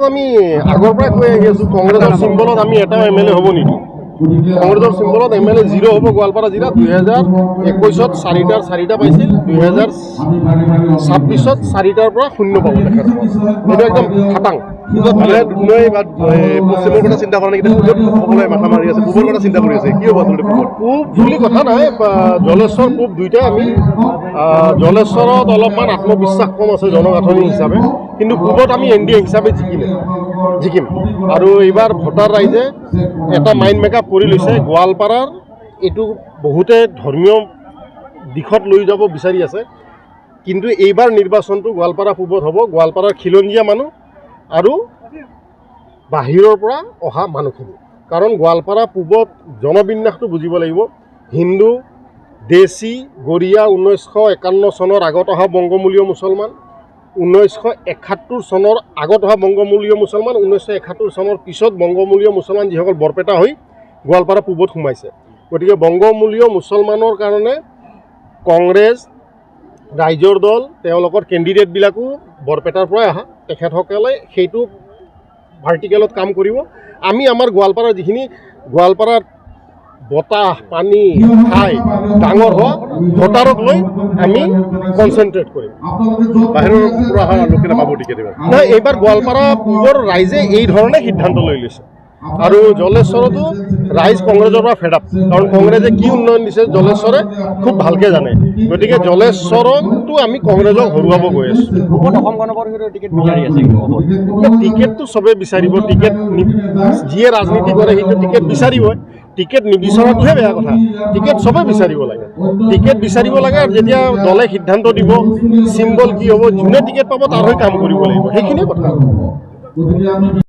আমি আগৰ পৰাই কৈ আহি আছোঁ কংগ্ৰেছৰ চিম্বলত আমি এটা MLA হ'ব নিদিওঁ। কংগ্ৰেছৰ চিম্বলত MLA 0 হ'ব। গোৱালপাৰা জিলাত 2021-ত 4টা পাইছিল, 2026-ত 4টাৰ পৰা 0 পাব দেখা যাব। এইটো একদম খাটাং। পশ্চিমৰ কথা চিন্তা কৰা নেকি? সকলোৱে মাথা মাৰি আছে, পূবৰ কথা চিন্তা কৰি আছে। কি হ'ব আচলতে পূব বুলি কথা নাই, জলেশ্বৰ পূব দুইটাই আমি জলেশ্বৰত অলপমান আত্মবিশ্বাস কম আছে জনগাঁথনি হিচাপে, কিন্তু পূবত আমি NDA হিচাপে জিকিম। আৰু এইবাৰ ভোটাৰ ৰাইজে এটা মাইণ্ড মেকআপ কৰি লৈছে। গোৱালপাৰাৰ এইটো বহুতে ধৰ্মীয় দিশত লৈ যাব বিচাৰি আছে, কিন্তু এইবাৰ নিৰ্বাচনটো গোৱালপাৰা পূবত হ'ব। গোৱালপাৰাৰ খিলঞ্জীয়া মানুহ আৰু বাহিৰৰ পৰা অহা মানুহখিনি, কাৰণ গোৱালপাৰা পূবত জনবিন্যাসটো বুজিব লাগিব। হিন্দু, দেশী, গৰীয়া 1951 চনৰ আগত অহা বংগমূলীয় মুছলমান, 1971 চনৰ আগত অহা বংগমূলীয় মুছলমান, 1971 চনৰ পিছত বংগমূলীয় মুছলমান যিসকল বৰপেটা হৈ গোৱালপাৰা পূবত সোমাইছে। গতিকে বংগমূলীয় মুছলমানৰ কাৰণে কংগ্ৰেছ, ৰাইজৰ দল, তেওঁলোকৰ কেণ্ডিডেটবিলাকো বৰপেটাৰ পৰাই অহা। তেখেতসকলে সেইটো ভাৰ্টিকেলত কাম কৰিব। আমি আমাৰ গোৱালপাৰাৰ যিখিনি গোৱালপাৰাত বতাহ, পানী, ঠাই ডাঙৰ হোৱা ভোটাৰক লৈ আমি কনচেনট্ৰেট কৰিম। বাহিৰৰ পৰা অহা লোকে নাপাব টিকেট। নহয়, এইবাৰ গোৱালপাৰা পূবৰ ৰাইজে এই ধৰণে সিদ্ধান্ত লৈ লৈছে। আৰু জলেশ্বৰতো ৰাইজ কংগ্ৰেছৰ পৰা ফেড আপ, কাৰণ কংগ্ৰেছে কি উন্নয়ন দিছে জলেশ্বৰে খুব ভালকৈ জানে। গতিকে জলেশ্বৰতো আমি কংগ্ৰেছক হৰুৱাব গৈ আছোঁ। অসম গণ পৰিষদৰ টিকেট বিচাৰি আছে। টিকেটটো চবেই বিচাৰিব। টিকেট যিয়ে ৰাজনীতি কৰে সেইটো টিকেট বিচাৰিবই। টিকেট নিবিচৰাটোহে বেয়া কথা। টিকেট চবেই বিচাৰিব লাগে। টিকেট বিচাৰিব লাগে, আৰু যেতিয়া দলে সিদ্ধান্ত দিব চিম্বল কি হ'ব, যোনে টিকেট পাব তাৰ হৈ কাম কৰিব লাগিব, সেইখিনিয়ে কথা।